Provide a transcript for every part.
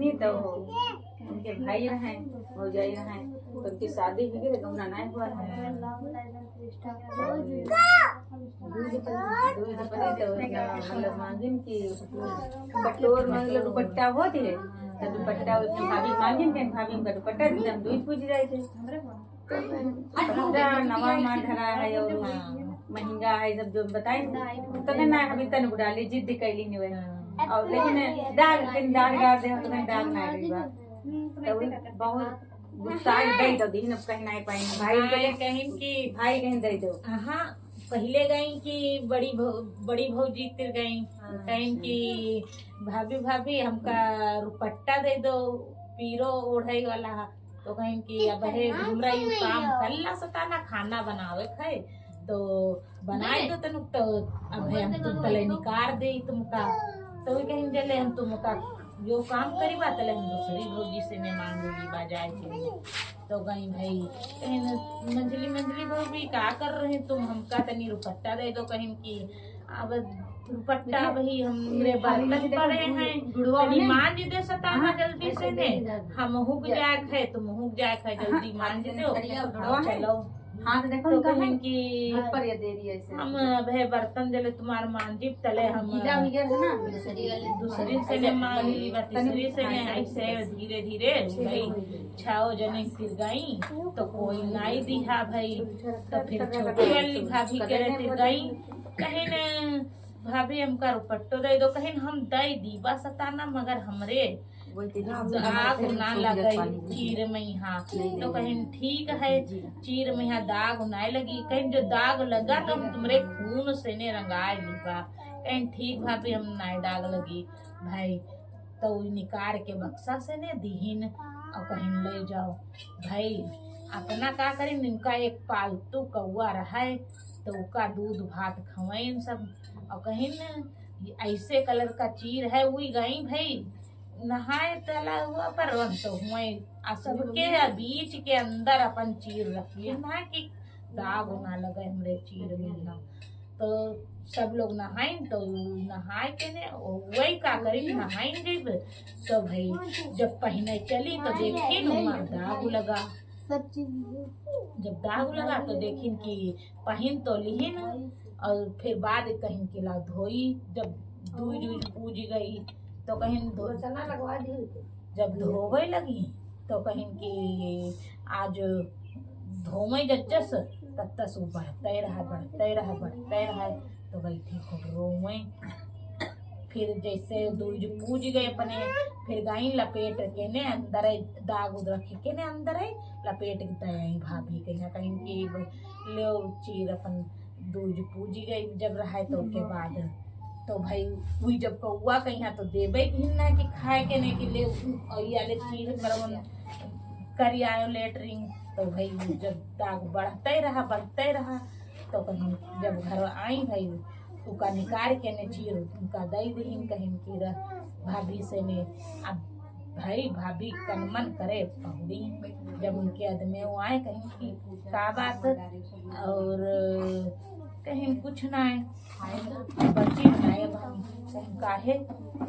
देखनी तो उनके भाई रहे भौजाई रहे तो उनकी शादी हो गई तो उन्हें नहीं हुआ मतलब मांगिन की कटोर मतलब दुपट्टा होती है तो दुपट्टा भाभी मांगिन के भाभी का दुपट्टा एकदम दूध पूछ रहे थे नवा मान धरा है और महंगा है सब जो बताए तो कहना अभी तन बुढ़ाली जिद कैली नहीं हुए और लेकिन दाग डाल दे तो दाग ना आएगा तो बहुत गुस्सा दे दो दिन कहना है पाइन भाई कहीं की भाई कहीं दे दो हाँ पहले गई कि बड़ी भौजी तिर गई कहीं की भाभी भाभी हमका रुपट्टा दे दो पीरो ओढ़ाई वाला तो कहीं की अब है घूम रही काम कल्ला सताना खाना बनावे खाए तो बनाए दो तनुक तो अब है हम तुम तले निकार दे तुमका तो कहीं जले हम तुमका जो काम करी बात ले हम दूसरी भौजी से ने मांगूंगी बाजार के तो कहीं भाई कहीं मंजली भौजी क्या कर रहे तुम हमका तनी रुपट्टा दे दो कहीं की अब दुपट्टा वही हमरे बर्तन पड़े हैं तनी मान जी दे सताना जल्दी से ने हम हुक जाए है तुम हुक जाए है जल्दी मान जी दो चलो हाँ तो देखो तो कहीं की पर ये दे रही है ऐसे हम भे बर्तन जले तुम्हार मांजिब तले हम गीला हो गया है ना दूसरी से ने मांग ली तीसरी से ने ऐसे धीरे धीरे भाई छाओ जने फिर गई तो कोई नहीं दिहा भाई तो फिर छोटी वाली भाभी के रहती गई कहीं ने भाभी हमका रुपट्टो दे दो कहीं हम दे दीबा सताना मगर हमरे आग ना लगे चीर में यहाँ तो कहीं ठीक है चीर में यहाँ दाग ना लगी कहीं जो दाग लगा तो हम तुम्हारे खून से ने रंगाए दीबा कहीं ठीक भाभी हम ना दाग लगी भाई तो निकाल के बक्सा से ने दीहिन और कहीं ले जाओ भाई अपना का करें इनका एक पालतू कौआ रहा है तो उसका दूध भात खवाइन सब और कहीं न ऐसे कलर का चीर है वही गई भाई नहाए तला हुआ पर तो हुए सबके बीच के अंदर अपन चीर रखिए ना कि दाग ना लगे हमरे चीर में ना तो सब लोग नहाए तो नहाए के ने वही का करी नहाए जब तो भाई जब पहने चली तो देखी दाग लगा सब चीज जब दाग लगा तो देखिन कि पहन तो लिहिन और फिर बाद कहीं के ला धोई जब दूध पूज गई तो कहीं लगवा दी जब धोवे लगी तो कहीं कि आज धोवे जज्जस तब तक बढ़ते रहा तो गई थी खूब रोवे फिर जैसे दूज पूज गए अपने फिर गई लपेट के ने अंदर दाग उद रखे के ने अंदर लपेट के भाभी कहीं कहीं की ले चीर अपन दूज पूज गई जब रहा तो के बाद तो भाई वही जब कौआ कहीं तो देवे ना कि खाए के नहीं कि ले याले चीज करी आयो लेटरिंग तो भाई जब दाग बढ़ते रहा तो कहीं जब घर आई भाई उका निकाल के ने चीर उनका दई दीन कहीं की भाभी से ने अब भाई भाभी कनमन करे पहुड़ी जब उनके आदमी वो आए कहीं की का बात और कहीं कुछ ना है बच्ची बनाए कहीं काहे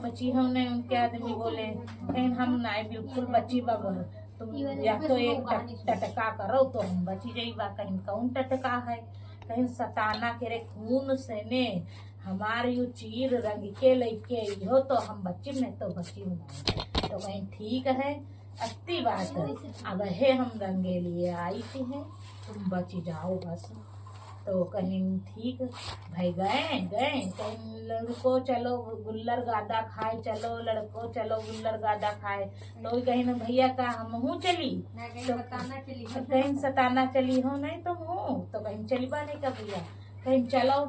बच्ची हमने उनके आदमी बोले कहीं हम ना बिल्कुल बच्ची बाबर तुम या तो एक टटका करो तो हम बची जाइबा कहीं कौन टटका है कहीं सताना के रे खून से ने हमारे यू चीर रंग के लेके हो तो हम बच्ची में तो बच्ची में तो कहीं ठीक है अति बात अब है हम रंगे लिए आई थी है तुम बची जाओ बस तो कहीं ठीक भाई गए कहीं लड़को चलो गुल्लर गादा खाए चलो लड़को चलो गुल्लर गादा खाए तो कहीं ना भैया का हम हूँ चली तो कहीं सताना चली हो नहीं तो हूँ तो कहीं चली बा नहीं का भैया कहीं चलो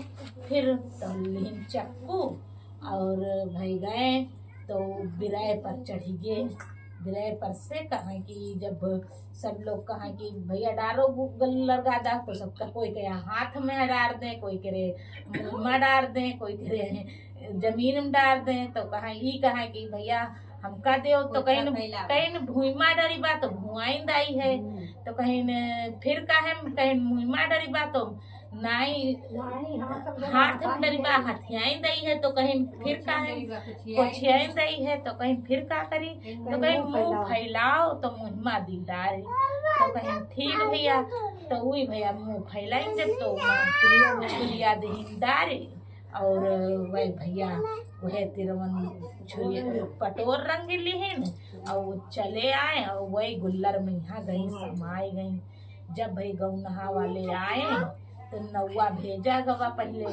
फिर तो लेन चक्कू और भाई गए तो बिराए पर चढ़ी गए बिराए पर से कहा कि जब सब लोग कहा कि भैया डालो गुल्लर गादा तो सबका कोई कहे हाथ में डाल दें कोई करे मुँह में डाल दें कोई करे जमीन में डाल दें तो कहा कि भैया हमका दे तो कहीं भूमा डरी बा तो भुआई दाई है तो कहीं फिर कहीं मुहिमा डरी बा तो नहीं हाथ मेरी हथियाई दई है तो कहीं फिर का है, कोछियाई दई है तो कहीं फिर का करी, तो कहीं मुंह फैलाओ तो मुँहमा दी डारे, तो कहीं ठीक भैया तो वही भैया मुंह फैलाई जब तो छुरिया दही डारे। और वही भैया वह तिरवन छुरिया पटोर रंग लिहिन और वो चले आए और वही गुल्लर में यहाँ गई समाई गई। जब भाई गौनहा वाले आए तो नौवा भेजा गवा पहले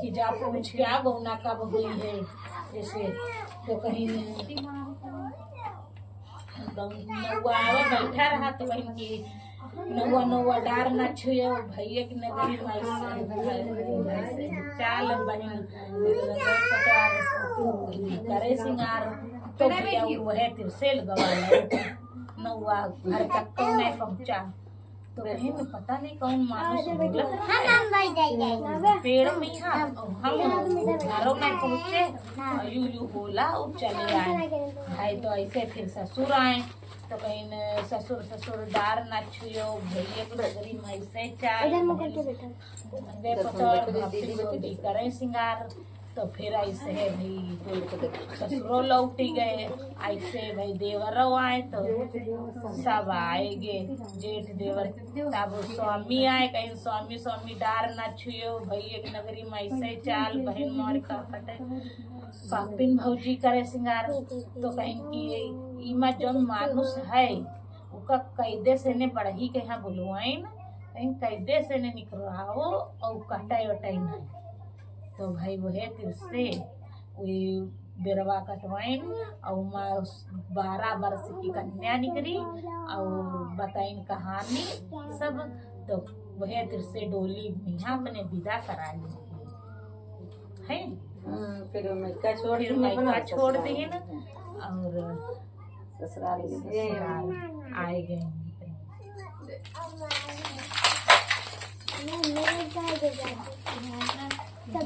कि जा पूछ क्या गौना कब हुई है, जैसे तो कहीं नौवा आवे बैठा रहा तो कहीं की नौवा नौवा डार न छुए भैया की नगरी से चाल बहन करे सिंगार तो भैया वह तिरसेल गवा नौवा घर तक कौन नहीं पहुँचा। तो कहीं में पता नहीं कौन मानुस पेड़ में हम घरों में पहुँचे यू यू बोला और चले आए। भाई तो ऐसे फिर ससुर आए तो कहीं ससुर ससुर डार ना छुयो भैया की नगरी में ऐसे चाल करे सिंगार। तो फिर ऐसे है भाई ससुरो लौटी गए, ऐसे भाई देवरों आए तो सब आएगे जेठ देवर, तब स्वामी आए कहीं स्वामी स्वामी डार ना छुयो भैया की नगरी में ऐसे चाल बहन मोर का फटे पापिन भौजी करे सिंगार। तो कहीं की इमा जो मानुस है उसका कैदे से ने बढ़ी के यहाँ बुलवाई न कहीं कैदे से ने निकलवाओ और कटाई वटाई नहीं। तो भाई वह तिरसे वही बेरवा कटवाइन और 12 वर्ष की कन्या निकली और बताइन कहानी सब। तो वह तिरसे डोली यहाँ अपने विदा करा ली है। फिर मैका छोड़ दिए न और ससुराल आए गए।